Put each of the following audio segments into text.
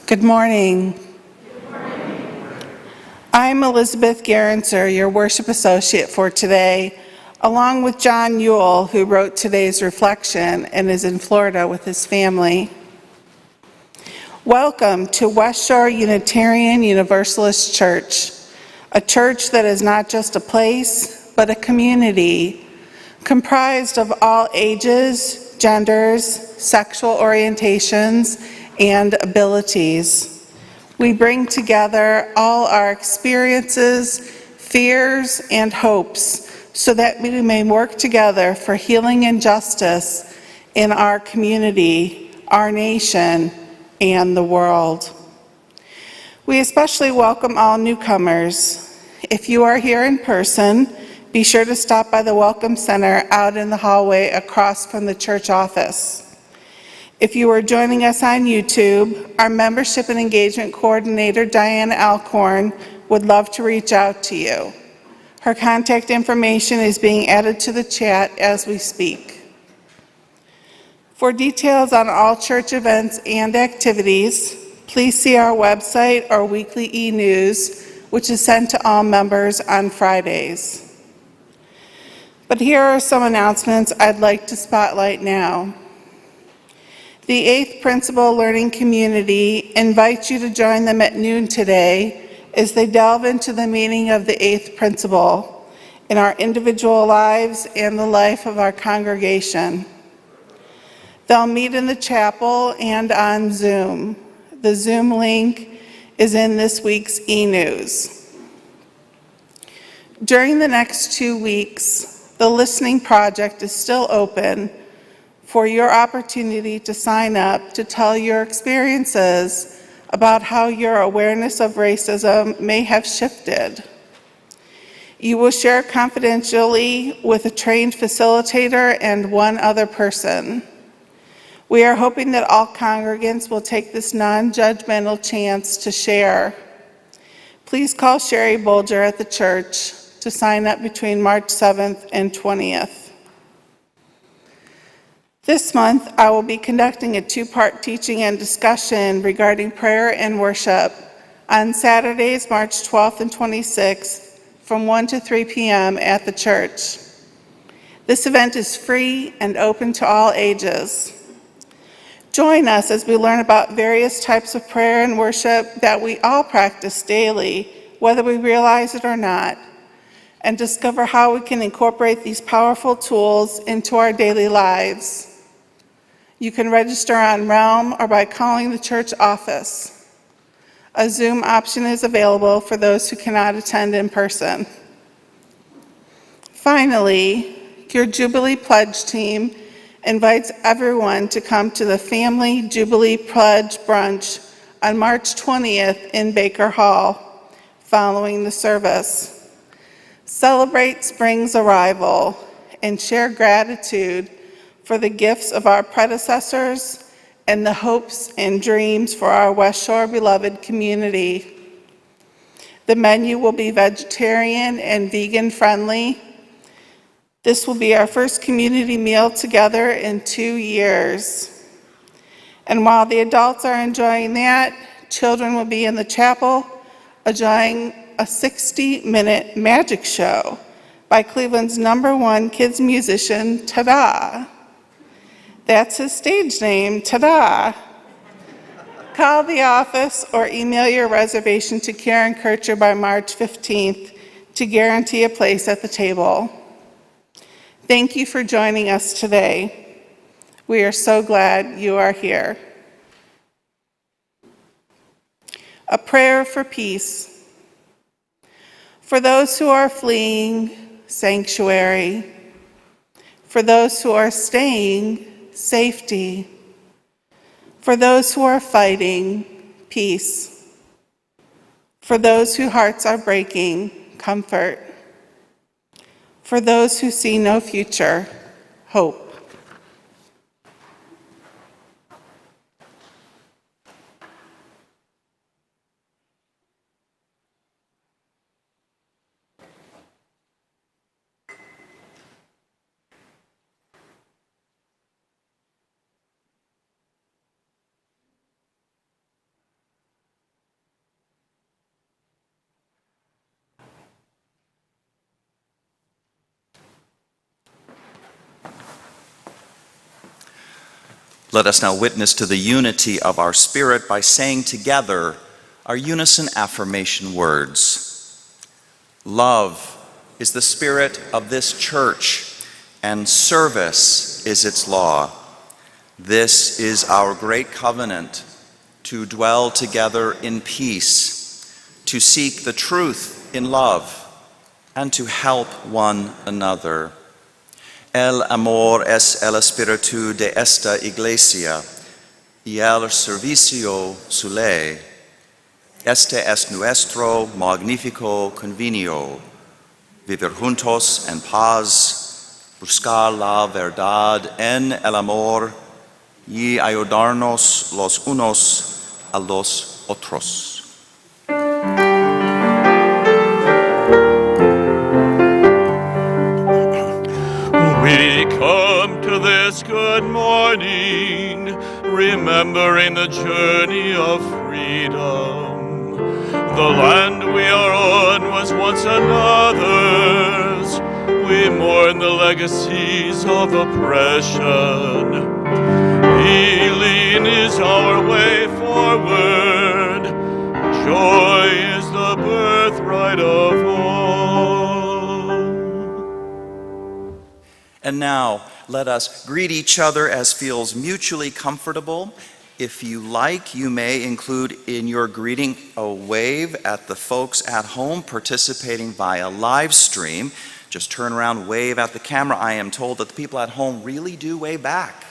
Good morning. I'm Elizabeth Gerenser, your worship associate for today, along with John Ewell, who wrote today's reflection and is in Florida with his family. Welcome to West Shore Unitarian Universalist Church, a church that is not just a place, but a community comprised of all ages, genders, sexual orientations, and abilities. We bring together all our experiences, fears, and hopes so that we may work together for healing and justice in our community, our nation, and the world. We especially welcome all newcomers. If you are here in person, be sure to stop by the Welcome Center out in the hallway across from the church office. If you are joining us on YouTube, our Membership and Engagement Coordinator, Diana Alcorn, would love to reach out to you. Her contact information is being added to the chat as we speak. For details on all church events and activities, please see our website or weekly e-news, which is sent to all members on Fridays. But here are some announcements I'd like to spotlight now. The 8th Principal Learning Community invites you to join them at noon today as they delve into the meaning of the 8th principle in our individual lives and the life of our congregation. They'll meet in the chapel and on Zoom. The Zoom link is in this week's e-news. During the next 2 weeks, the Listening Project is still open for your opportunity to sign up to tell your experiences about how your awareness of racism may have shifted. You will share confidentially with a trained facilitator and one other person. We are hoping that all congregants will take this non-judgmental chance to share. Please call Sherry Bolger at the church to sign up between March 7th and 20th. This month, I will be conducting a 2-part teaching and discussion regarding prayer and worship on Saturdays, March 12th and 26th from 1 to 3 p.m. at the church. This event is free and open to all ages. Join us as we learn about various types of prayer and worship that we all practice daily, whether we realize it or not, and discover how we can incorporate these powerful tools into our daily lives. You can register on Realm or by calling the church office. A Zoom option is available for those who cannot attend in person. Finally, your Jubilee Pledge team invites everyone to come to the Family Jubilee Pledge Brunch on March 20th in Baker Hall following the service. Celebrate spring's arrival and share gratitude for the gifts of our predecessors and the hopes and dreams for our West Shore beloved community. The menu will be vegetarian and vegan friendly. This will be our first community meal together in 2 years. And while the adults are enjoying that, children will be in the chapel enjoying a 60-minute magic show by Cleveland's #1 kids musician, Tada. That's his stage name, Tada. Call the office or email your reservation to Karen Kircher by March 15th to guarantee a place at the table. Thank you for joining us today. We are so glad you are here. A prayer for peace. For those who are fleeing, sanctuary. For those who are staying, safety. For those who are fighting, peace. For those whose hearts are breaking, comfort. For those who see no future, hope. Let us now witness to the unity of our spirit by saying together our unison affirmation words. Love is the spirit of this church, and service is its law. This is our great covenant, to dwell together in peace, to seek the truth in love, and to help one another. El amor es el espíritu de esta iglesia, y el servicio su ley. Este es nuestro magnífico convenio, vivir juntos en paz, buscar la verdad en el amor y ayudarnos los unos a los otros. We come to this good morning, remembering the journey of freedom. The land we are on was once another's. We mourn the legacies of oppression. Healing is our way forward. Joy is the birthright of all. And now, let us greet each other as feels mutually comfortable. If you like, you may include in your greeting a wave at the folks at home participating via live stream. Just turn around, wave at the camera. I am told that the people at home really do wave back.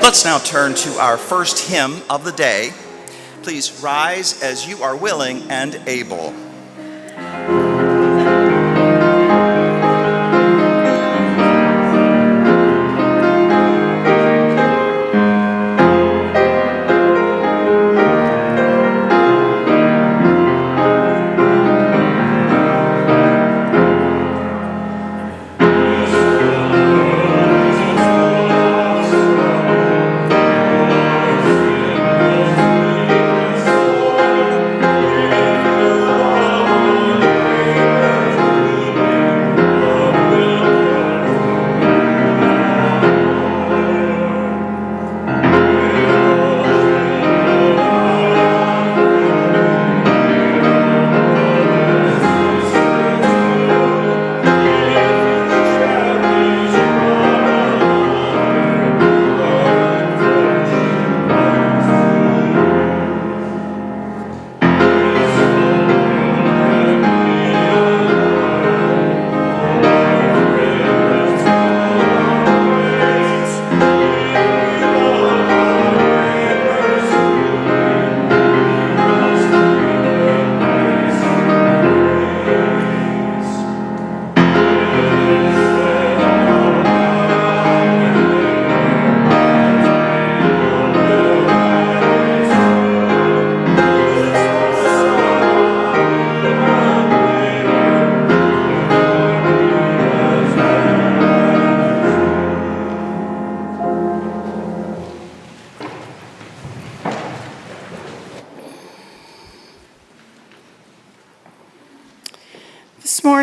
Let's now turn to our first hymn of the day. Please rise as you are willing and able.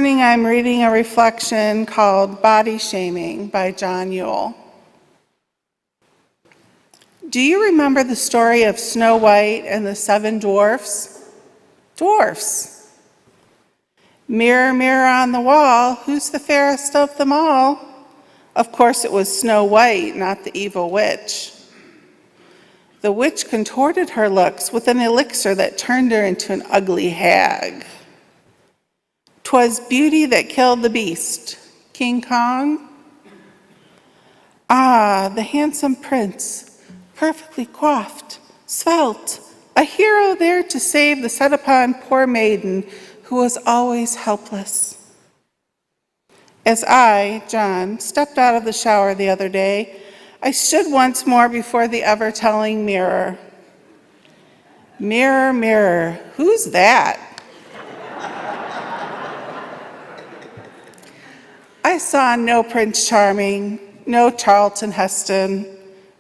morning I'm reading a reflection called Body Shaming by John Yule. Do you remember the story of Snow White and the 7 dwarfs? Dwarfs. Mirror, mirror on the wall, who's the fairest of them all? Of course it was Snow White, not the evil witch. The witch contorted her looks with an elixir that turned her into an ugly hag. 'Twas beauty that killed the beast, King Kong. Ah, the handsome prince, perfectly coiffed, svelte, a hero there to save the set-upon poor maiden who was always helpless. As I, John, stepped out of the shower the other day, I stood once more before the ever-telling mirror. Mirror, mirror, who's that? I saw no Prince Charming, no Charlton Heston,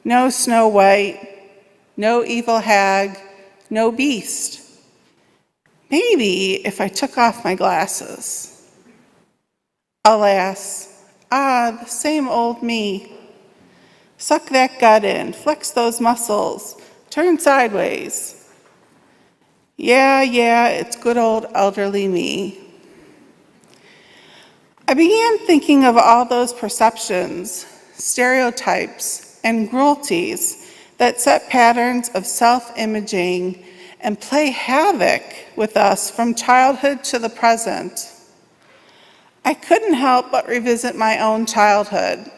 no Snow White, no evil hag, no beast. Maybe if I took off my glasses. Alas, the same old me. Suck that gut in, flex those muscles, turn sideways. Yeah, it's good old elderly me. I began thinking of all those perceptions, stereotypes, and cruelties that set patterns of self-imaging and play havoc with us from childhood to the present. I couldn't help but revisit my own childhood.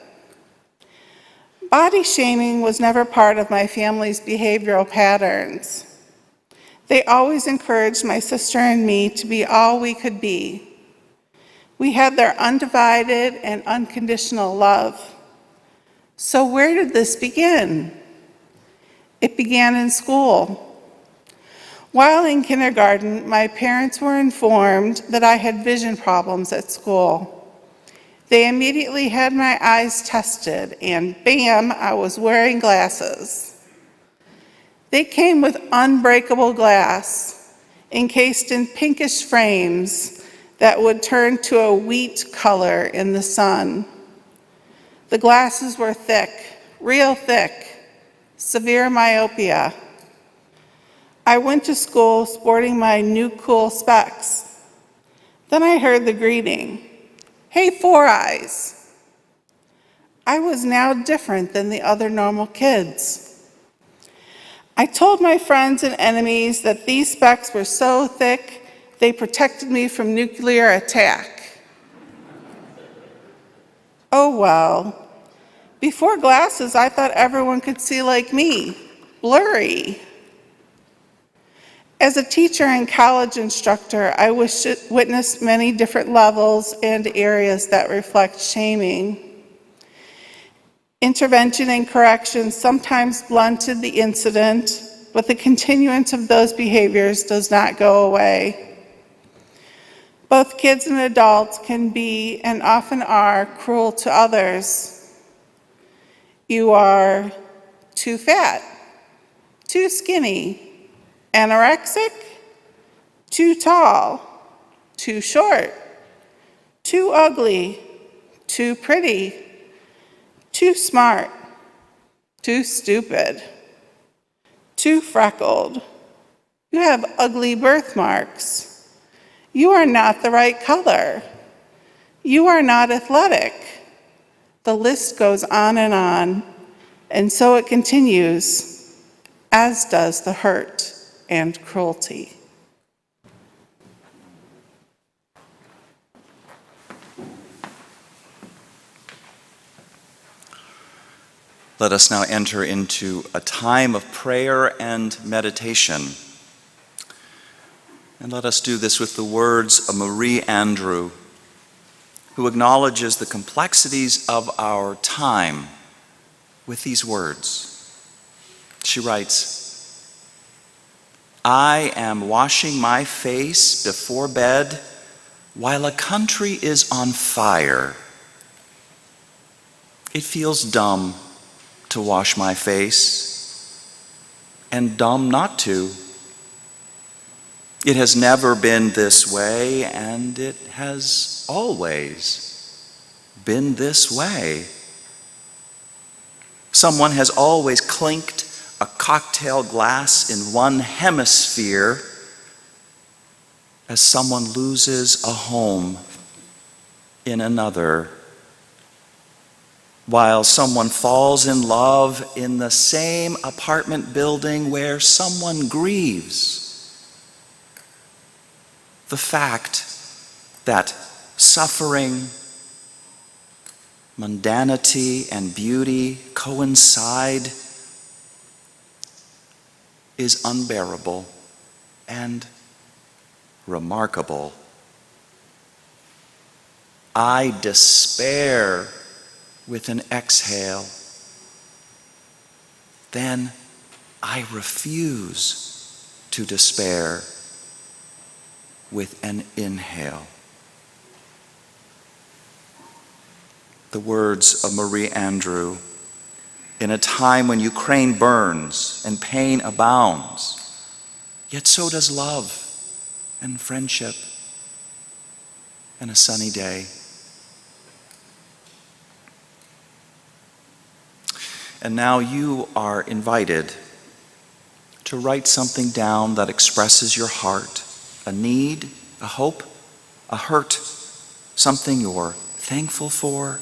Body shaming was never part of my family's behavioral patterns. They always encouraged my sister and me to be all we could be. We had their undivided and unconditional love. So where did this begin? It began in school. While in kindergarten, my parents were informed that I had vision problems at school. They immediately had my eyes tested, and bam, I was wearing glasses. They came with unbreakable glass, encased in pinkish frames that would turn to a wheat color in the sun. The glasses were thick, real thick, severe myopia. I went to school sporting my new cool specs. Then I heard the greeting, "Hey, Four Eyes." I was now different than the other normal kids. I told my friends and enemies that these specs were so thick they protected me from nuclear attack. Oh well. Before glasses, I thought everyone could see like me, blurry. As a teacher and college instructor, I witnessed many different levels and areas that reflect shaming. Intervention and correction sometimes blunted the incident, but the continuance of those behaviors does not go away. Both kids and adults can be, and often are, cruel to others. You are too fat, too skinny, anorexic, too tall, too short, too ugly, too pretty, too smart, too stupid, too freckled. You have ugly birthmarks. You are not the right color. You are not athletic. The list goes on, and so it continues, as does the hurt and cruelty. Let us now enter into a time of prayer and meditation. And let us do this with the words of Marie Andrew, who acknowledges the complexities of our time with these words. She writes, "I am washing my face before bed while a country is on fire. It feels dumb to wash my face, and dumb not to. It has never been this way, and it has always been this way. Someone has always clinked a cocktail glass in one hemisphere as someone loses a home in another, while someone falls in love in the same apartment building where someone grieves the fact that suffering, mundanity, and beauty coincide is unbearable and remarkable. I despair with an exhale. Then I refuse to despair with an inhale. The words of Marie Andrew, in a time when Ukraine burns and pain abounds, yet so does love and friendship and a sunny day. And now you are invited to write something down that expresses your heart, a need, a hope, a hurt, something you're thankful for.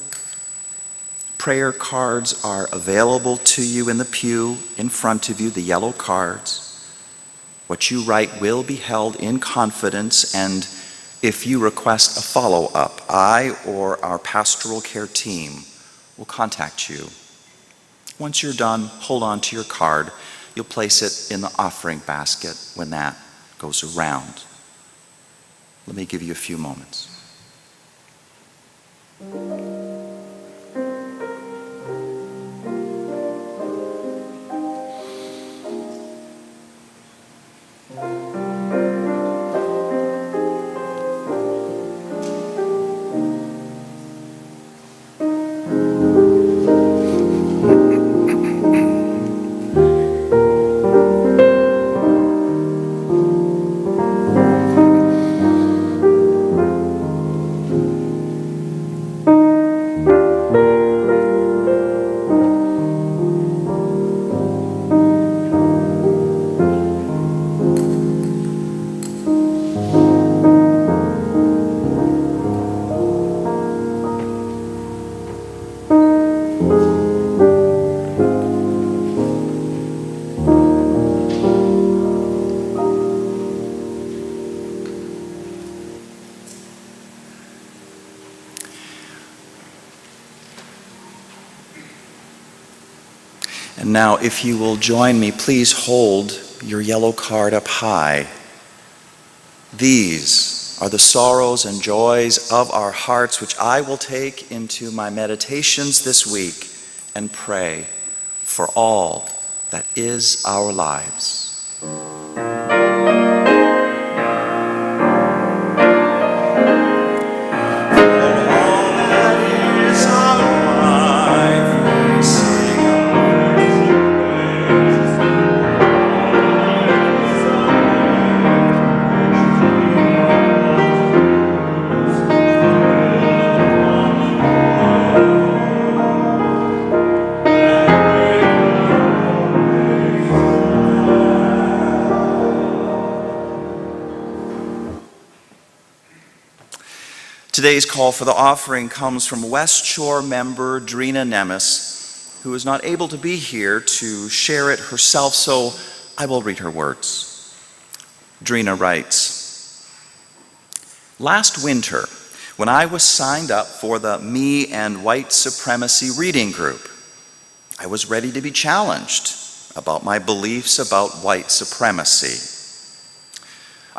Prayer cards are available to you in the pew in front of you, the yellow cards. What you write will be held in confidence, and if you request a follow-up, I or our pastoral care team will contact you. Once you're done, hold on to your card. You'll place it in the offering basket when that goes around. Let me give you a few moments. And now, if you will join me, please hold your yellow card up high. These are the sorrows and joys of our hearts, which I will take into my meditations this week and pray for all that is our lives. Today's call for the offering comes from West Shore member Drina Nemes, who is not able to be here to share it herself, so I will read her words. Drina writes, "Last winter, when I was signed up for the Me and White Supremacy reading group, I was ready to be challenged about my beliefs about white supremacy.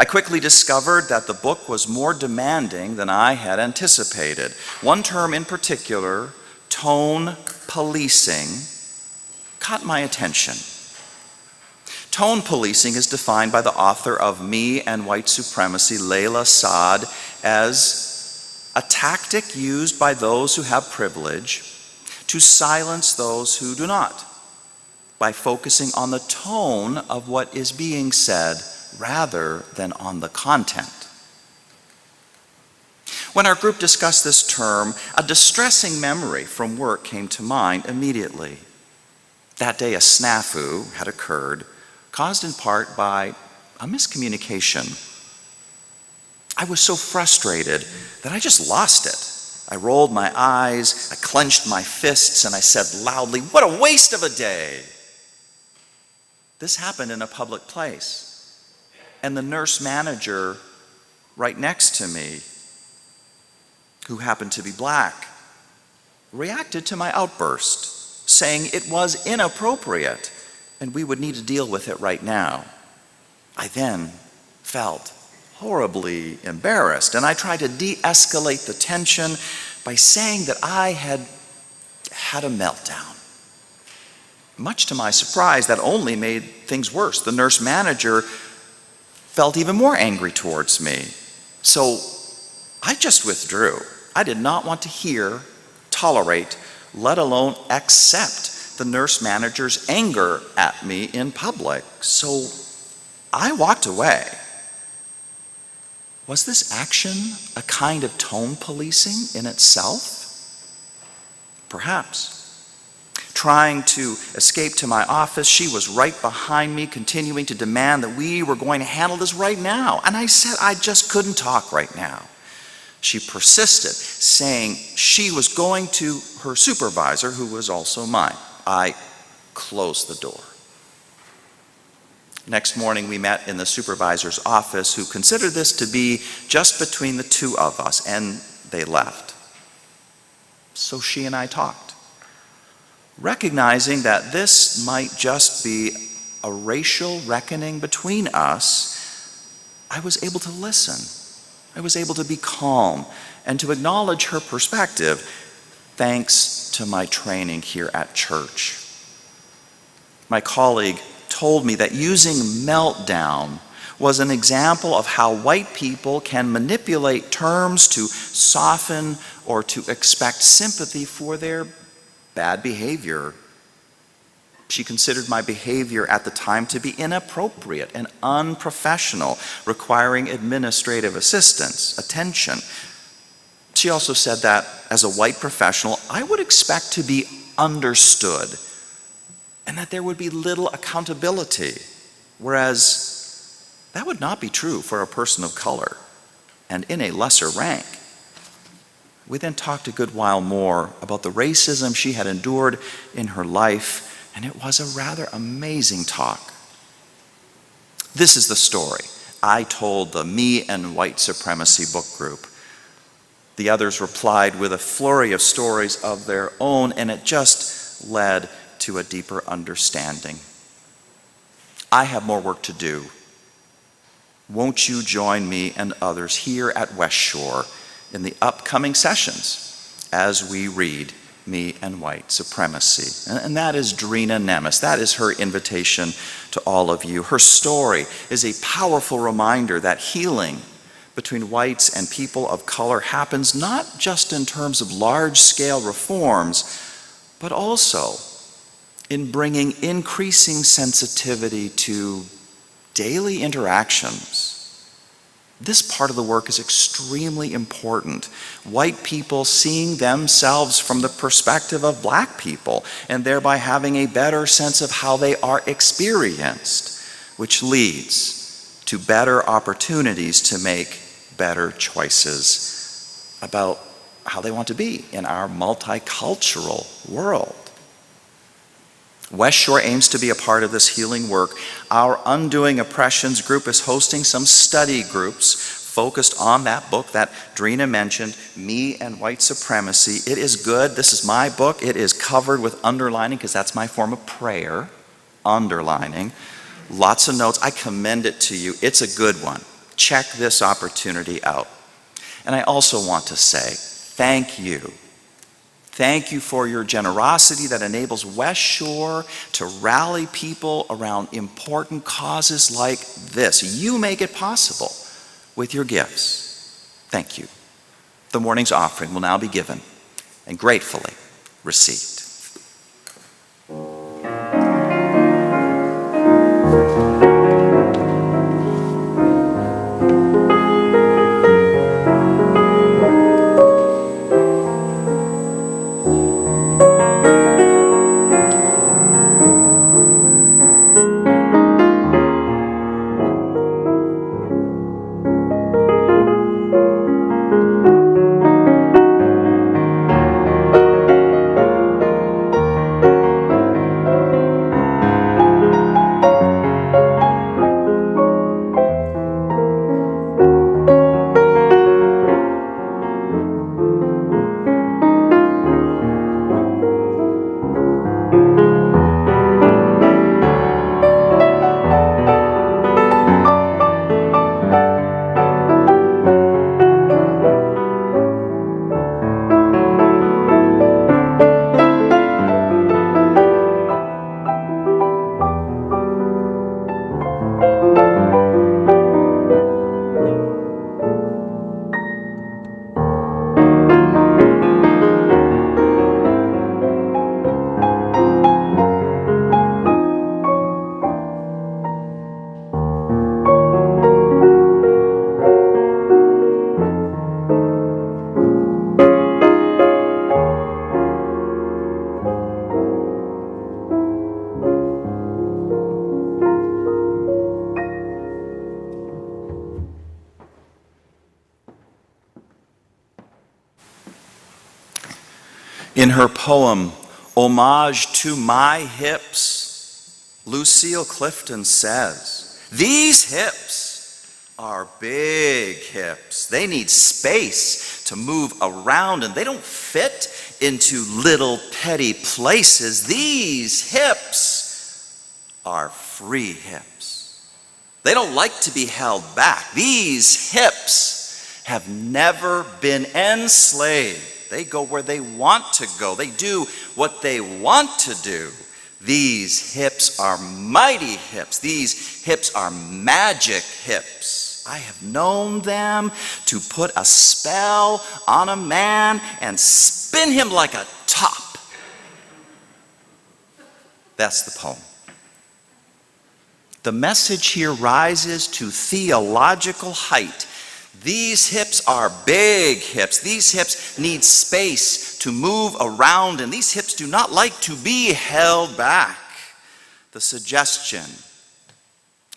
I quickly discovered that the book was more demanding than I had anticipated. One term in particular, tone policing, caught my attention. Tone policing is defined by the author of Me and White Supremacy, Layla Saad, as a tactic used by those who have privilege to silence those who do not, by focusing on the tone of what is being said rather than on the content. When our group discussed this term, a distressing memory from work came to mind immediately. That day, a snafu had occurred, caused in part by a miscommunication. I was so frustrated that I just lost it. I rolled my eyes, I clenched my fists, and I said loudly, "What a waste of a day!" This happened in a public place, and the nurse manager right next to me, who happened to be black, reacted to my outburst, saying it was inappropriate and we would need to deal with it right now. I then felt horribly embarrassed, and I tried to de-escalate the tension by saying that I had had a meltdown. Much to my surprise, that only made things worse. The nurse manager felt even more angry towards me. So I just withdrew. I did not want to hear, tolerate, let alone accept the nurse manager's anger at me in public. So I walked away. Was this action a kind of tone policing in itself? Perhaps. Trying to escape to my office, she was right behind me, continuing to demand that we were going to handle this right now. And I said I just couldn't talk right now. She persisted, saying she was going to her supervisor, who was also mine. I closed the door. Next morning, we met in the supervisor's office, who considered this to be just between the two of us, and they left. So she and I talked, recognizing that this might just be a racial reckoning between us. I was able to listen. I was able to be calm and to acknowledge her perspective, thanks to my training here at church. My colleague told me that using meltdown was an example of how white people can manipulate terms to soften or to expect sympathy for their bad behavior. She considered my behavior at the time to be inappropriate and unprofessional, requiring administrative assistance, attention. She also said that as a white professional, I would expect to be understood and that there would be little accountability, whereas that would not be true for a person of color and in a lesser rank. We then talked a good while more about the racism she had endured in her life, and it was a rather amazing talk. This is the story I told the Me and White Supremacy book group. The others replied with a flurry of stories of their own, and it just led to a deeper understanding. I have more work to do. Won't you join me and others here at West Shore in the upcoming sessions as we read Me and White Supremacy? And that is Drina Nemes. That is her invitation to all of you. Her story is a powerful reminder that healing between whites and people of color happens not just in terms of large-scale reforms, but also in bringing increasing sensitivity to daily interactions. This part of the work is extremely important. White people seeing themselves from the perspective of black people and thereby having a better sense of how they are experienced, which leads to better opportunities to make better choices about how they want to be in our multicultural world. West Shore aims to be a part of this healing work. Our Undoing Oppressions group is hosting some study groups focused on that book that Drina mentioned, Me and White Supremacy. It is good. This is my book. It is covered with underlining because that's my form of prayer, underlining. Lots of notes. I commend it to you. It's a good one. Check this opportunity out. And I also want to say thank you. Thank you for your generosity that enables West Shore to rally people around important causes like this. You make it possible with your gifts. Thank you. The morning's offering will now be given and gratefully received. In her poem, Homage to My Hips, Lucille Clifton says, "These hips are big hips. They need space to move around, and they don't fit into little petty places. These hips are free hips. They don't like to be held back. These hips have never been enslaved. They go where they want to go. They do what they want to do. These hips are mighty hips. These hips are magic hips. I have known them to put a spell on a man and spin him like a top." That's the poem. The message here rises to theological height. These hips are big hips. These hips need space to move around, and these hips do not like to be held back. The suggestion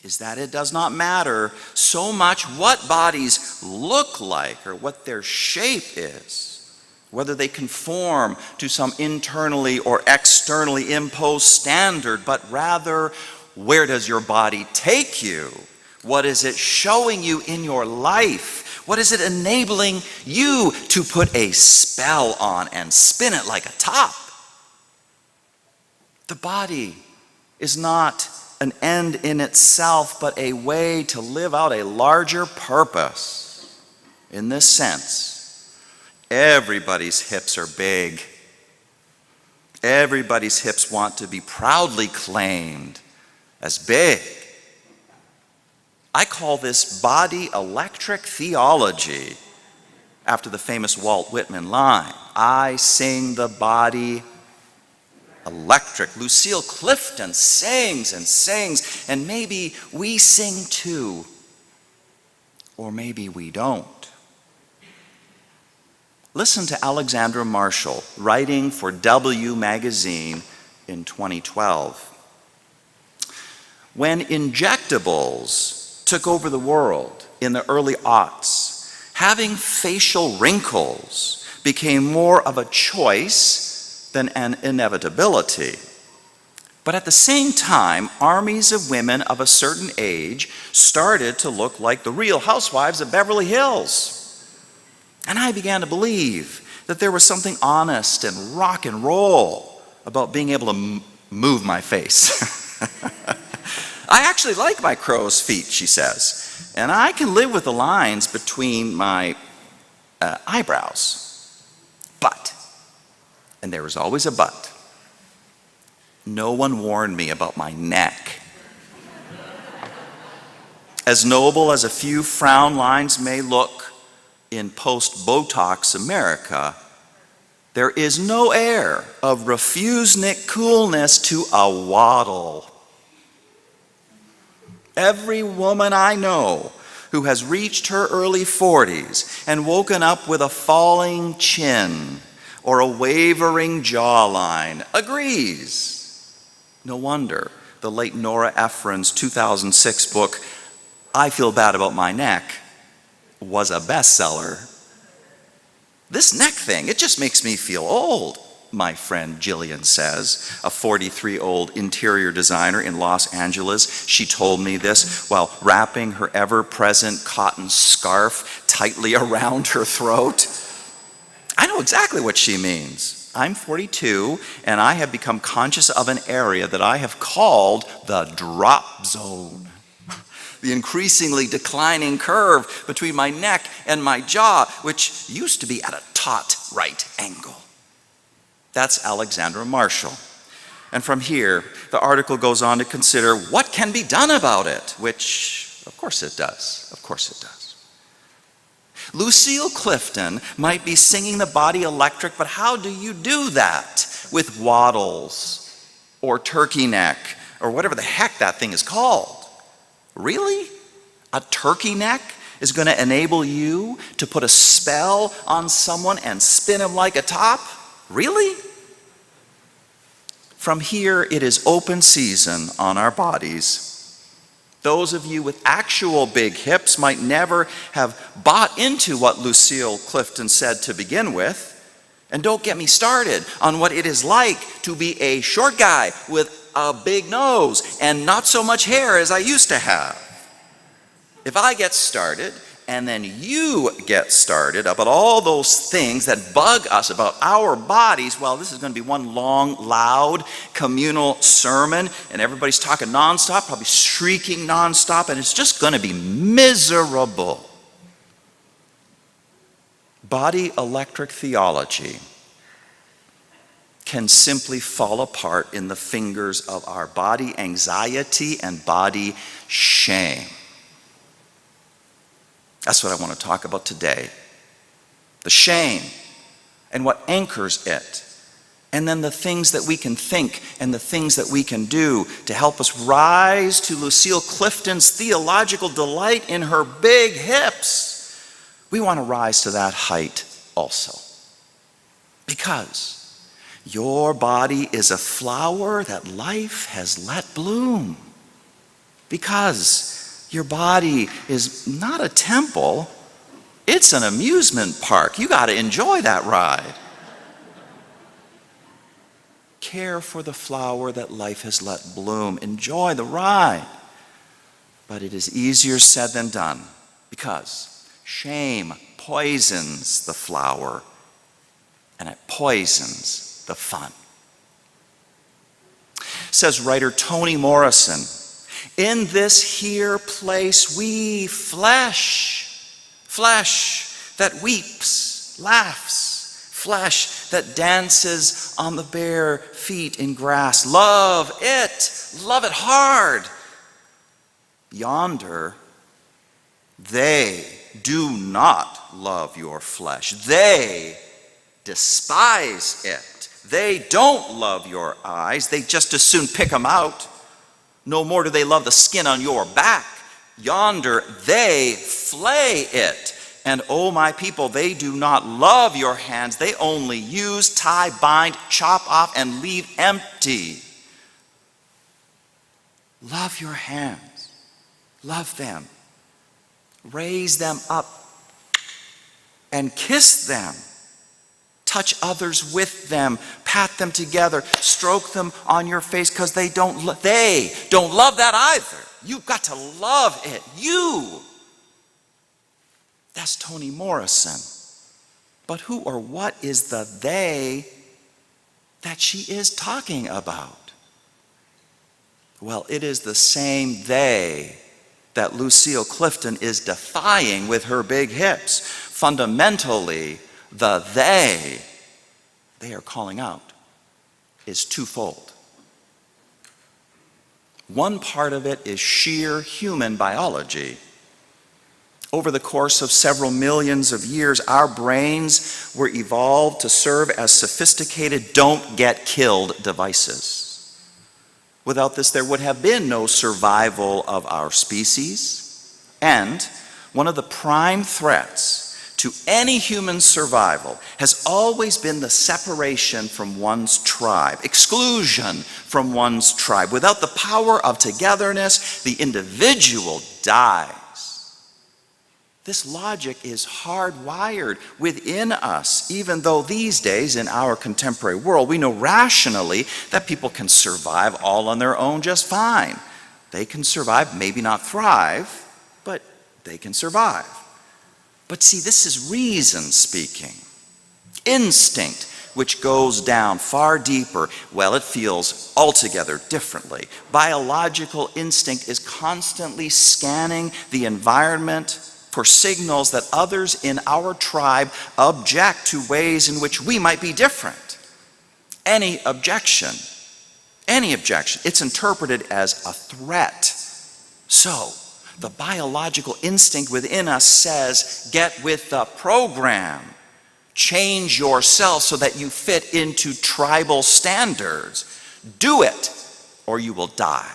is that it does not matter so much what bodies look like or what their shape is, whether they conform to some internally or externally imposed standard, but rather, where does your body take you? What is it showing you in your life? What is it enabling you to put a spell on and spin it like a top? The body is not an end in itself, but a way to live out a larger purpose. In this sense, everybody's hips are big. Everybody's hips want to be proudly claimed as big. I call this body electric theology, after the famous Walt Whitman line, "I sing the body electric." Lucille Clifton sings and sings, and maybe we sing too, or maybe we don't. Listen to Alexandra Marshall writing for W magazine in 2012. "When injectables took over the world in the early aughts, having facial wrinkles became more of a choice than an inevitability. But at the same time, armies of women of a certain age started to look like the Real Housewives of Beverly Hills. And I began to believe that there was something honest and rock and roll about being able to move my face. I actually like my crow's feet," she says, "and I can live with the lines between my eyebrows. But," and there was always a but, "no one warned me about my neck. As noble as a few frown lines may look in post-Botox America, there is no air of refusenick coolness to a waddle. Every woman I know who has reached her early 40s and woken up with a falling chin or a wavering jawline agrees. No wonder the late Nora Ephron's 2006 book, I Feel Bad About My Neck, was a bestseller. This neck thing, it just makes me feel old," my friend Jillian says, a 43-year-old interior designer in Los Angeles. She told me this while wrapping her ever-present cotton scarf tightly around her throat. I know exactly what she means. I'm 42, and I have become conscious of an area that I have called the drop zone. The increasingly declining curve between my neck and my jaw, which used to be at a taut right angle. That's Alexandra Marshall. And from here, the article goes on to consider what can be done about it, which, of course it does. Of course it does. Lucille Clifton might be singing the body electric, but how do you do that with waddles or turkey neck or whatever the heck that thing is called? Really? A turkey neck is going to enable you to put a spell on someone and spin him like a top? Really? From here, it is open season on our bodies. Those of you with actual big hips might never have bought into what Lucille Clifton said to begin with. And don't get me started on what it is like to be a short guy with a big nose and not so much hair as I used to have. If I get started, and then you get started about all those things that bug us about our bodies, well, this is going to be one long, loud, communal sermon, and everybody's talking nonstop, probably shrieking nonstop, and it's just going to be miserable. Body electric theology can simply fall apart in the fingers of our body anxiety and body shame. That's what I want to talk about today. The shame and what anchors it. And then the things that we can think and the things that we can do to help us rise to Lucille Clifton's theological delight in her big hips. We want to rise to that height also. Because your body is a flower that life has let bloom. Because your body is not a temple, it's an amusement park. You got to enjoy that ride. Care for the flower that life has let bloom. Enjoy the ride. But it is easier said than done because shame poisons the flower and it poisons the fun. Says writer Toni Morrison, in this here place we flesh that weeps, laughs, flesh that dances on the bare feet in grass. Love it hard. Yonder, they do not love your flesh. They despise it. They don't love your eyes. They just as soon pick them out. No more do they love the skin on your back. Yonder, they flay it. And oh, my people, they do not love your hands. They only use, tie, bind, chop off, and leave empty. Love your hands. Love them. Raise them up and kiss them. Touch others with them, pat them together, stroke them on your face because they don't love that either. You've got to love it. That's Toni Morrison. But who or what is the they that she is talking about? Well, it is the same they that Lucille Clifton is defying with her big hips. Fundamentally, the they are calling out is twofold. One part of it is sheer human biology. Over the course of several millions of years, our brains were evolved to serve as sophisticated don't get killed devices. Without this, there would have been no survival of our species. And one of the prime threats to any human survival has always been the separation from one's tribe, exclusion from one's tribe. Without the power of togetherness, the individual dies. This logic is hardwired within us, even though these days in our contemporary world, we know rationally that people can survive all on their own just fine. They can survive, maybe not thrive, but they can survive. But see, this is reason speaking. Instinct, which goes down far deeper, well, it feels altogether differently. Biological instinct is constantly scanning the environment for signals that others in our tribe object to ways in which we might be different. Any objection, it's interpreted as a threat. So, the biological instinct within us says, get with the program. Change yourself so that you fit into tribal standards. Do it, or you will die.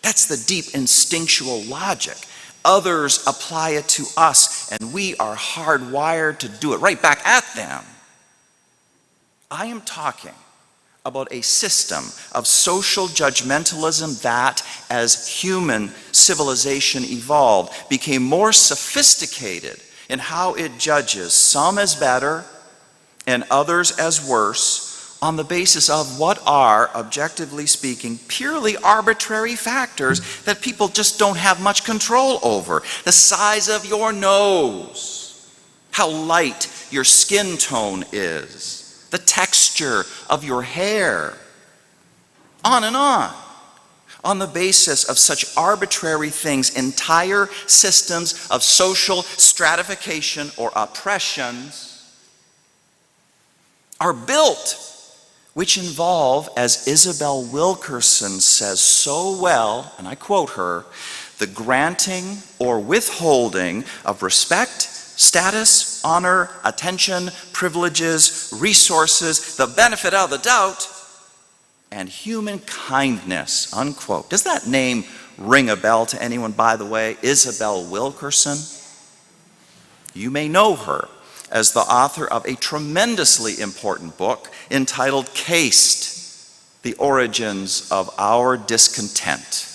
That's the deep instinctual logic. Others apply it to us, and we are hardwired to do it right back at them. I am talking about a system of social judgmentalism that, as human civilization evolved, became more sophisticated in how it judges some as better and others as worse on the basis of what are, objectively speaking, purely arbitrary factors that people just don't have much control over. The size of your nose, how light your skin tone is, the texture of your hair, on and on. On the basis of such arbitrary things, entire systems of social stratification or oppressions are built, which involve, as Isabel Wilkerson says so well, and I quote her, the granting or withholding of respect, status, honor, attention, privileges, resources, the benefit of the doubt, and human kindness, unquote. Does that name ring a bell to anyone, by the way? Isabel Wilkerson? You may know her as the author of a tremendously important book entitled Caste, The Origins of Our Discontent.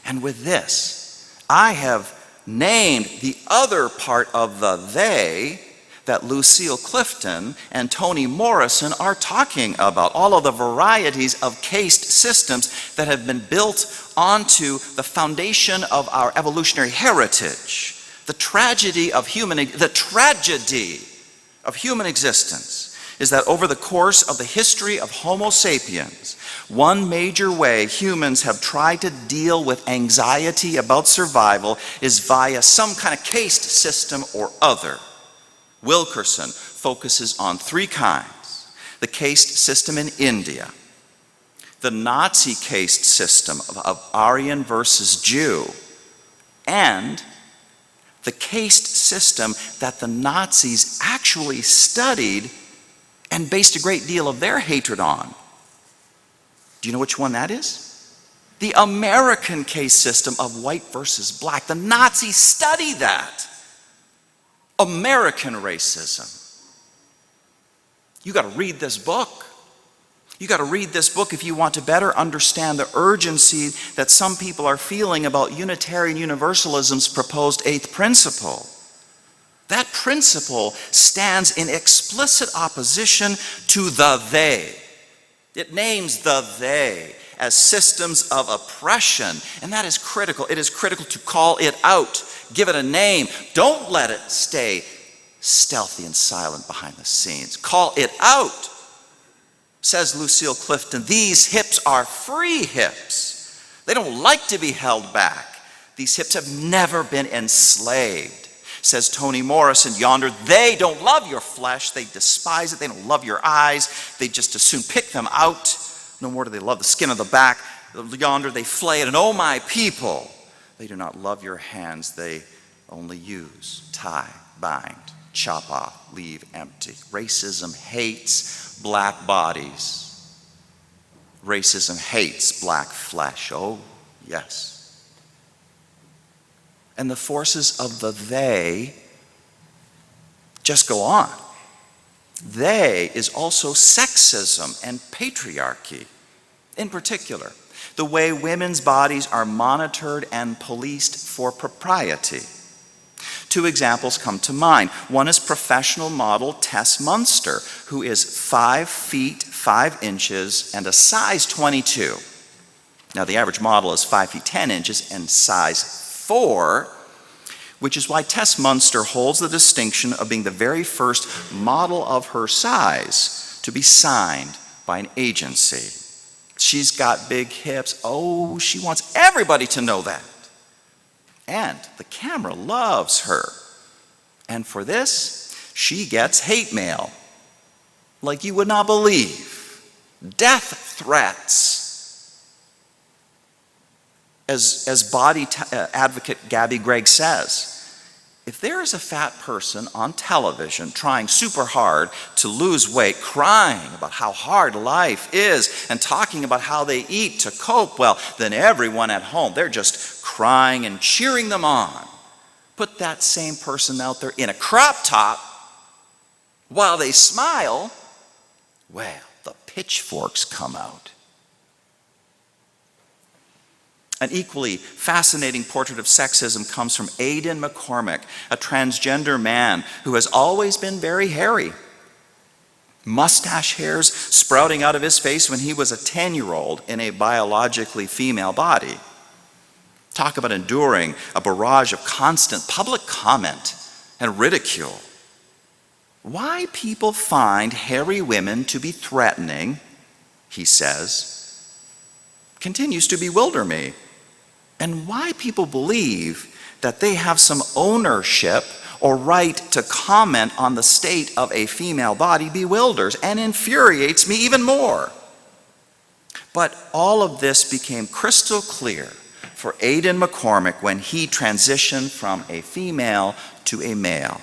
And with this, I have named the other part of the they that Lucille Clifton and Toni Morrison are talking about, all of the varieties of caste systems that have been built onto the foundation of our evolutionary heritage. The tragedy of human existence is that over the course of the history of Homo sapiens, one major way humans have tried to deal with anxiety about survival is via some kind of caste system or other. Wilkerson focuses on three kinds: the caste system in India, the Nazi caste system of Aryan versus Jew, and the caste system that the Nazis actually studied and based a great deal of their hatred on. Do you know which one that is? The American caste system of white versus black. The Nazis studied that. American racism. You got to read this book. You got to read this book if you want to better understand the urgency that some people are feeling about Unitarian Universalism's proposed eighth principle. That principle stands in explicit opposition to the they. It names the they as systems of oppression, and that is critical. It is critical to call it out, give it a name. Don't let it stay stealthy and silent behind the scenes. Call it out. Says Lucille Clifton, these hips are free hips. They don't like to be held back. These hips have never been enslaved. Says Toni Morrison, yonder, they don't love your flesh. They despise it. They don't love your eyes. They just as soon pick them out. No more do they love the skin of the back. Yonder, they flay it. And oh, my people, they do not love your hands. They only use, tie, bind, chop off, leave empty. Racism hates black bodies. Racism hates black flesh. Oh, yes. And the forces of the they just go on. They is also sexism and patriarchy. In particular, the way women's bodies are monitored and policed for propriety. Two examples come to mind. One is professional model Tess Munster, who is 5 feet 5 inches and a size 22. Now the average model is 5 feet 10 inches and size 4, which is why Tess Munster holds the distinction of being the very first model of her size to be signed by an agency. She's got big hips. Oh, she wants everybody to know that. And the camera loves her. And for this, she gets hate mail like you would not believe. Death threats. As body advocate Gabby Gregg says, if there is a fat person on television trying super hard to lose weight, crying about how hard life is and talking about how they eat to cope, well, then everyone at home, they're just crying and cheering them on. Put that same person out there in a crop top while they smile, well, the pitchforks come out. An equally fascinating portrait of sexism comes from Aidan McCormick, a transgender man who has always been very hairy. mustache hairs sprouting out of his face when he was a 10-year-old in a biologically female body. Talk about enduring a barrage of constant public comment and ridicule. Why people find hairy women to be threatening, he says, continues to bewilder me. And why people believe that they have some ownership or right to comment on the state of a female body bewilders and infuriates me even more. But all of this became crystal clear for Aidan McCormick when he transitioned from a female to a male.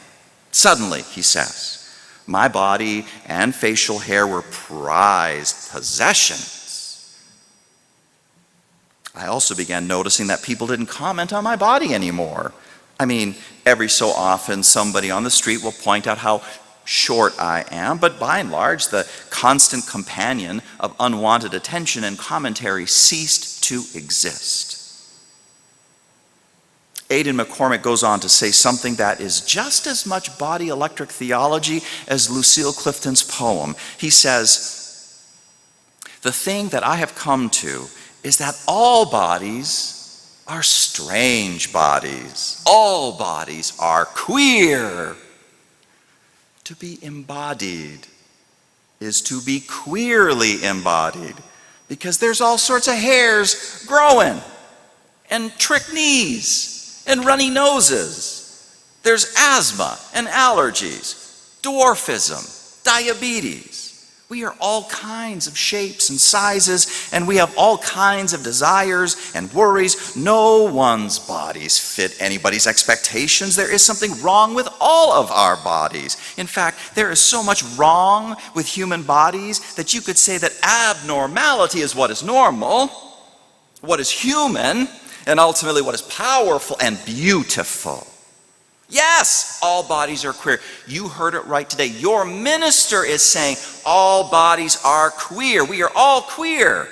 Suddenly, he says, my body and facial hair were prized possessions. I also began noticing that people didn't comment on my body anymore. I mean, every so often somebody on the street will point out how short I am, but by and large, the constant companion of unwanted attention and commentary ceased to exist. Aidan McCormick goes on to say something that is just as much body electric theology as Lucille Clifton's poem. He says, the thing that I have come to is that all bodies are strange bodies. All bodies are queer. To be embodied is to be queerly embodied, because there's all sorts of hairs growing, and trick knees, and runny noses. There's asthma and allergies, dwarfism, diabetes. We are all kinds of shapes and sizes, and we have all kinds of desires and worries. No one's bodies fit anybody's expectations. There is something wrong with all of our bodies. In fact, there is so much wrong with human bodies that you could say that abnormality is what is normal, what is human, and ultimately what is powerful and beautiful. Yes, all bodies are queer. You heard it right today. Your minister is saying all bodies are queer. We are all queer.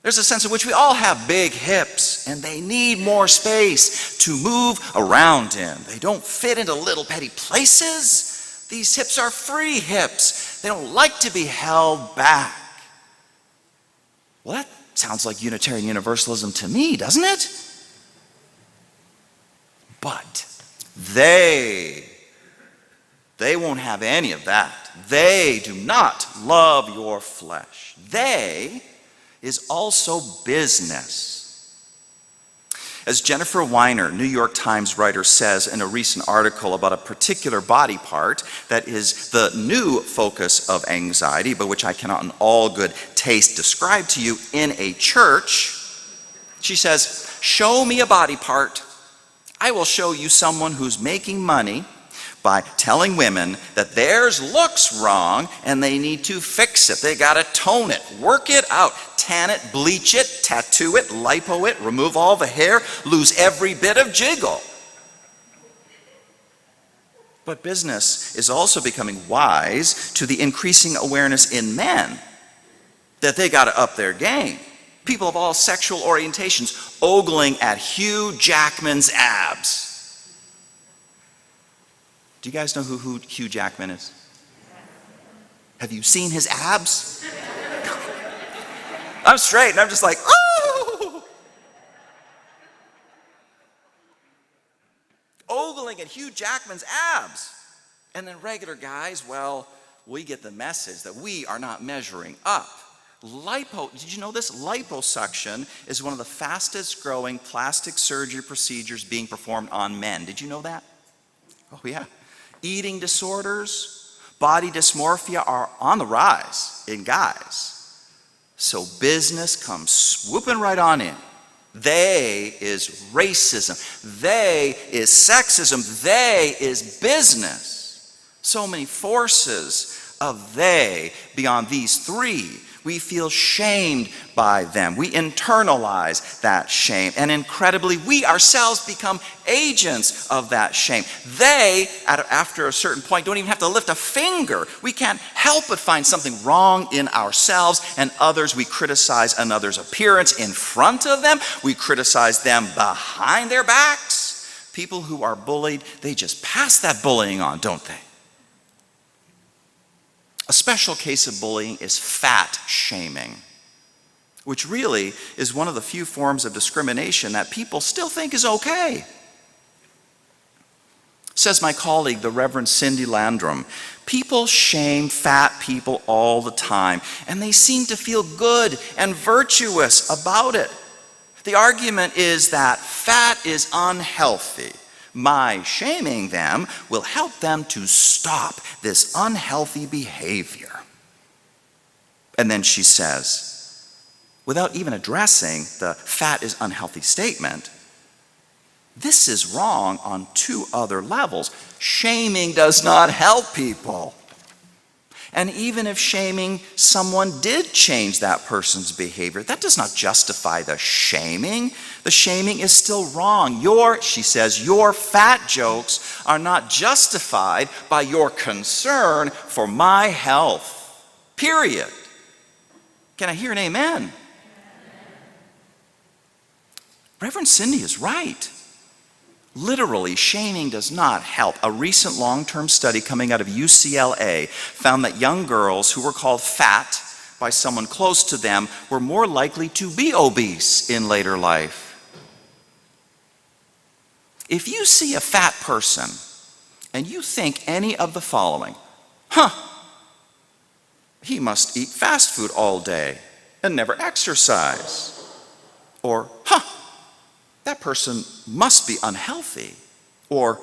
There's a sense in which we all have big hips, and they need more space to move around in. They don't fit into little petty places. These hips are free hips. They don't like to be held back. Well, that sounds like Unitarian Universalism to me, doesn't it? But they won't have any of that. They do not love your flesh. They is also business. As Jennifer Weiner, New York Times writer, says in a recent article about a particular body part that is the new focus of anxiety, but which I cannot in all good taste describe to you in a church, she says, show me a body part. I will show you someone who's making money by telling women that theirs looks wrong and they need to fix it. They got to tone it, work it out, tan it, bleach it, tattoo it, lipo it, remove all the hair, lose every bit of jiggle. But business is also becoming wise to the increasing awareness in men that they got to up their game. People of all sexual orientations ogling at Hugh Jackman's abs. Do you guys know who Hugh Jackman is? Have you seen his abs? I'm straight and I'm just like, oh! Ogling at Hugh Jackman's abs. And then regular guys, well, we get the message that we are not measuring up. Did you know this? Liposuction is one of the fastest growing plastic surgery procedures being performed on men. Did you know that? Oh yeah. Eating disorders, body dysmorphia are on the rise in guys. So business comes swooping right on in. They is racism. They is sexism. They is business. So many forces of they beyond these three. We feel shamed by them. We internalize that shame. And incredibly, we ourselves become agents of that shame. They, after a certain point, don't even have to lift a finger. We can't help but find something wrong in ourselves and others. We criticize another's appearance in front of them. We criticize them behind their backs. People who are bullied, they just pass that bullying on, don't they? special case of bullying is fat shaming, which really is one of the few forms of discrimination that people still think is okay. Says my colleague, the Reverend Cindy Landrum, people shame fat people all the time, and they seem to feel good and virtuous about it. The argument is that fat is unhealthy. My shaming them will help them to stop this unhealthy behavior. And then she says, without even addressing the fat is unhealthy statement, this is wrong on two other levels. Shaming does not help people. And even if shaming someone did change that person's behavior, that does not justify the shaming. The shaming is still wrong. She says, your fat jokes are not justified by your concern for my health. Period. Can I hear an amen? Reverend Cindy is right. Literally, shaming does not help. A recent long-term study coming out of UCLA found that young girls who were called fat by someone close to them were more likely to be obese in later life. If you see a fat person and you think any of the following, he must eat fast food all day and never exercise, or that person must be unhealthy, or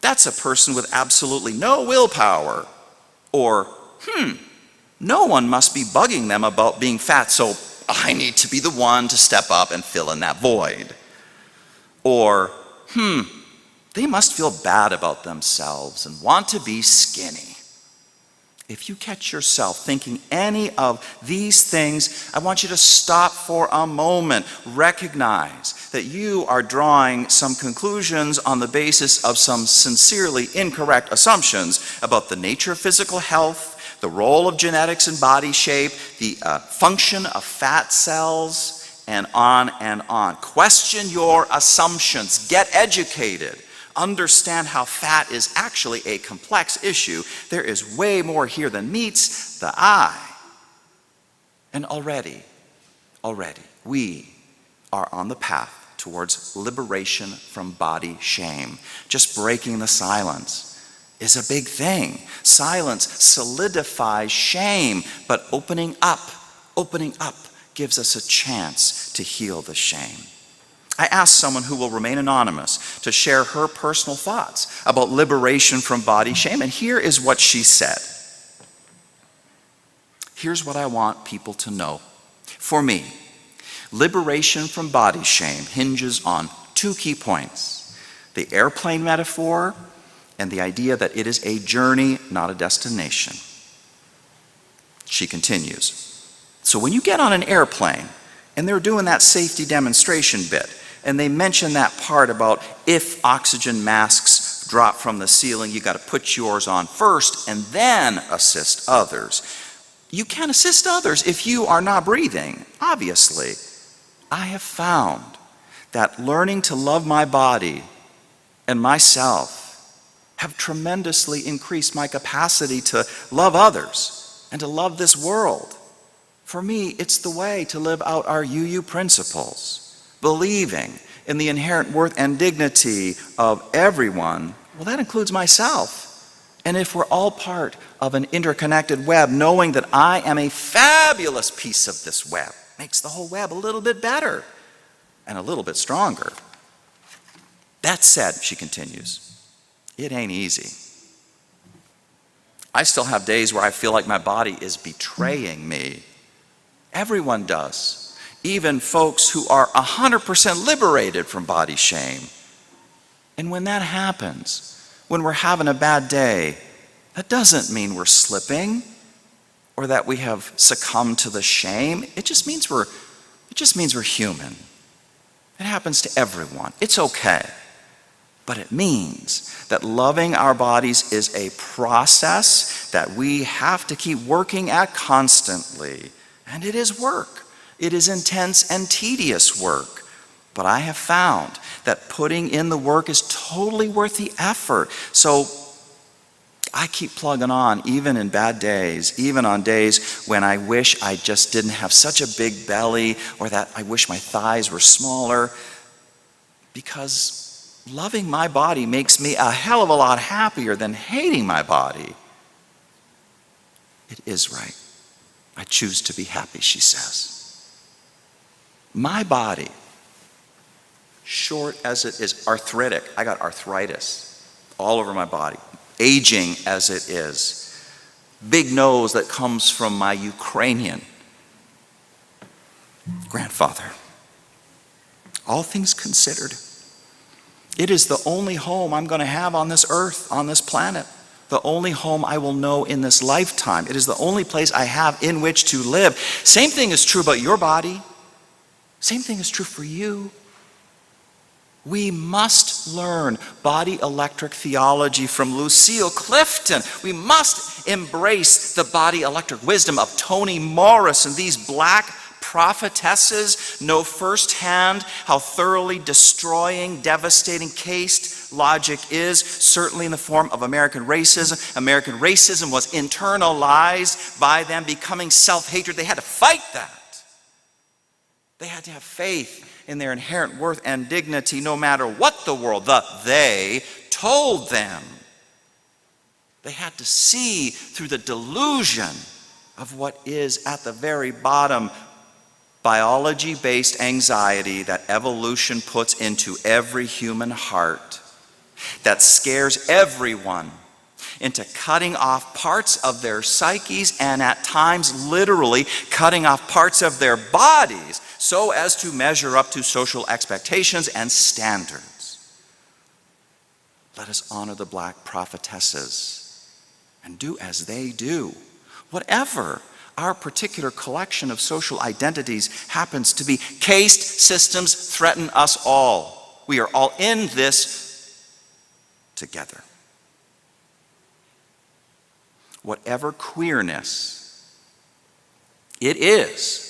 that's a person with absolutely no willpower, or no one must be bugging them about being fat, so I need to be the one to step up and fill in that void, or they must feel bad about themselves and want to be skinny. If you catch yourself thinking any of these things, I want you to stop for a moment. Recognize that you are drawing some conclusions on the basis of some sincerely incorrect assumptions about the nature of physical health, the role of genetics in body shape, the function of fat cells, and on and on. Question your assumptions. Get educated. Understand how fat is actually a complex issue. There is way more here than meets the eye. And already, we are on the path towards liberation from body shame. Just breaking the silence is a big thing. Silence solidifies shame, but opening up gives us a chance to heal the shame. I asked someone who will remain anonymous to share her personal thoughts about liberation from body shame, and here is what she said. Here's what I want people to know. For me, liberation from body shame hinges on two key points: the airplane metaphor and the idea that it is a journey, not a destination. She continues, so when you get on an airplane and they're doing that safety demonstration bit, and they mention that part about if oxygen masks drop from the ceiling, you got to put yours on first and then assist others. You can't assist others if you are not breathing, obviously. I have found that learning to love my body and myself have tremendously increased my capacity to love others and to love this world. For me, it's the way to live out our UU principles. Believing in the inherent worth and dignity of everyone, well, that includes myself. And if we're all part of an interconnected web, knowing that I am a fabulous piece of this web makes the whole web a little bit better and a little bit stronger. That said, she continues, it ain't easy. I still have days where I feel like my body is betraying me. Everyone does. Even folks who are 100% liberated from body shame. And when that happens, when we're having a bad day, that doesn't mean we're slipping or that we have succumbed to the shame. It just means we're human. It happens to everyone. It's okay. But it means that loving our bodies is a process that we have to keep working at constantly. And it is work. It is intense and tedious work, but I have found that putting in the work is totally worth the effort. So I keep plugging on, even in bad days, even on days when I wish I just didn't have such a big belly, or that I wish my thighs were smaller, because loving my body makes me a hell of a lot happier than hating my body. It is right. I choose to be happy, she says. My body, short as it is, arthritic, I got arthritis all over my body, aging as it is, big nose that comes from my Ukrainian grandfather. All things considered, it is the only home I'm going to have on this earth, on this planet. The only home I will know in this lifetime. It is the only place I have in which to live. Same thing is true about your body. Same thing is true for you. We must learn body electric theology from Lucille Clifton. We must embrace the body electric wisdom of Toni Morris, and these black prophetesses know firsthand how thoroughly destroying, devastating, cased logic is, certainly in the form of American racism. American racism was internalized by them, becoming self-hatred. They had to fight that. They had to have faith in their inherent worth and dignity, no matter what the world, they, told them. They had to see through the delusion of what is at the very bottom, biology-based anxiety that evolution puts into every human heart, that scares everyone into cutting off parts of their psyches, and at times literally cutting off parts of their bodies so as to measure up to social expectations and standards. Let us honor the black prophetesses and do as they do. Whatever our particular collection of social identities happens to be, caste systems threaten us all. We are all in this together. Whatever queerness it is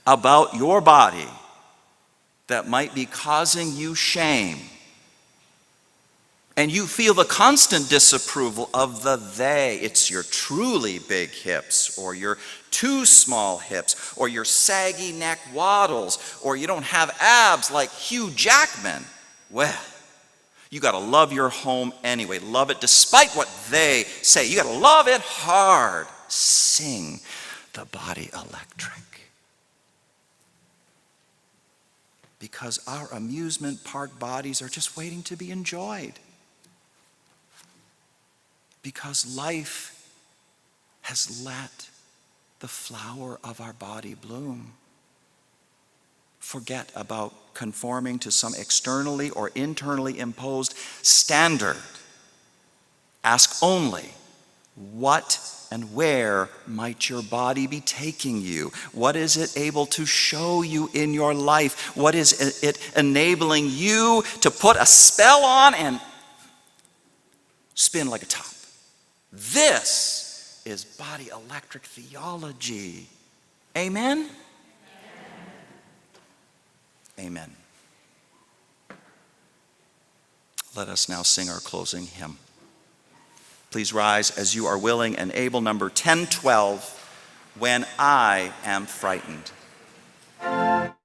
about your body that might be causing you shame, and you feel the constant disapproval of the they. It's your truly big hips, or your too small hips, or your saggy neck waddles, or you don't have abs like Hugh Jackman. Well, you got to love your home anyway. Love it despite what they say. You got to love it hard. Sing the body electric. Because our amusement park bodies are just waiting to be enjoyed. Because life has let the flower of our body bloom. Forget about conforming to some externally or internally imposed standard. Ask only, what and where might your body be taking you? What is it able to show you in your life? What is it enabling you to put a spell on and spin like a top? This is body electric theology. Amen? Amen. Let us now sing our closing hymn. Please rise as you are willing and able, number 1012, When I Am Frightened. Strong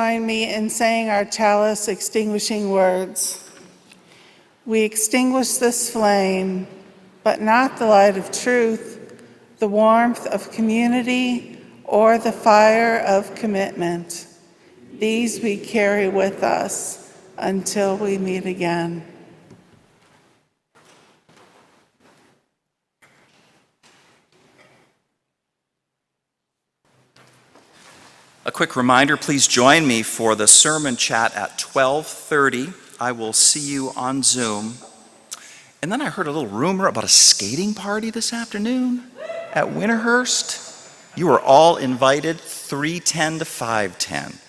join me in saying our chalice extinguishing words? We extinguish this flame, but not the light of truth, the warmth of community, or the fire of commitment. These we carry with us until we meet again. A quick reminder, please join me for the sermon chat at 12:30. I will see you on Zoom. And then I heard a little rumor about a skating party this afternoon at Winterhurst. You are all invited, 3:10 to 5:10.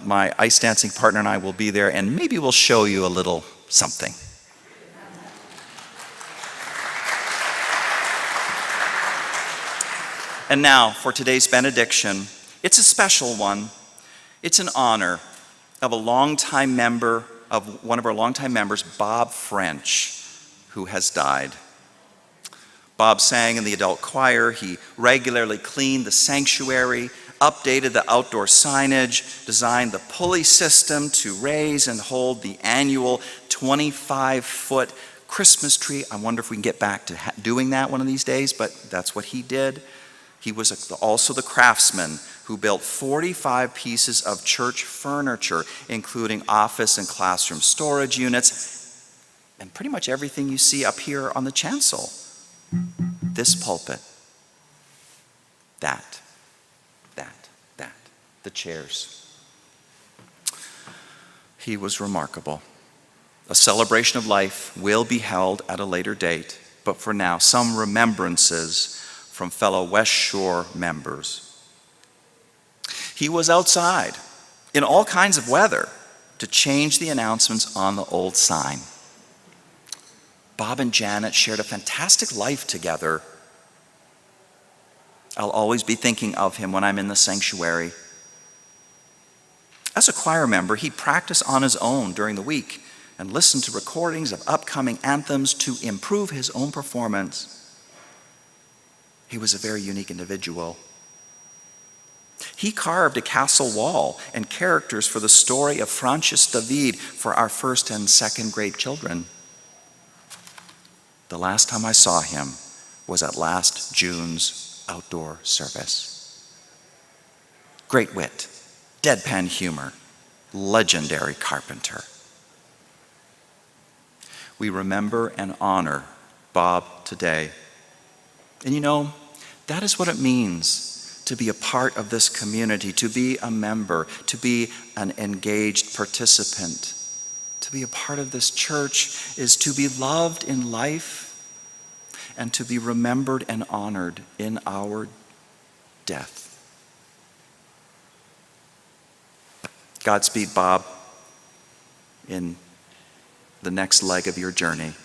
My ice dancing partner and I will be there, and maybe we'll show you a little something. And now for today's benediction. It's a special one. It's in honor of one of our longtime members, Bob French, who has died. Bob sang in the adult choir. He regularly cleaned the sanctuary, updated the outdoor signage, designed the pulley system to raise and hold the annual 25-foot Christmas tree. I wonder if we can get back to doing that one of these days, but that's what he did. He was also the craftsman who built 45 pieces of church furniture, including office and classroom storage units, and pretty much everything you see up here on the chancel. This pulpit, that, the chairs. He was remarkable. A celebration of life will be held at a later date, but for now, some remembrances from fellow West Shore members. He was outside in all kinds of weather to change the announcements on the old sign. Bob and Janet shared a fantastic life together. I'll always be thinking of him when I'm in the sanctuary. As a choir member, he'd practice on his own during the week and listen to recordings of upcoming anthems to improve his own performance. He was a very unique individual. He carved a castle wall and characters for the story of Francis David for our first and second grade children. The last time I saw him was at last June's outdoor service. Great wit, deadpan humor, legendary carpenter. We remember and honor Bob today. And you know, that is what it means to be a part of this community, to be a member, to be an engaged participant. To be a part of this church is to be loved in life and to be remembered and honored in our death. Godspeed, Bob, in the next leg of your journey.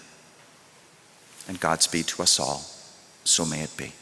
And Godspeed to us all. So may it be.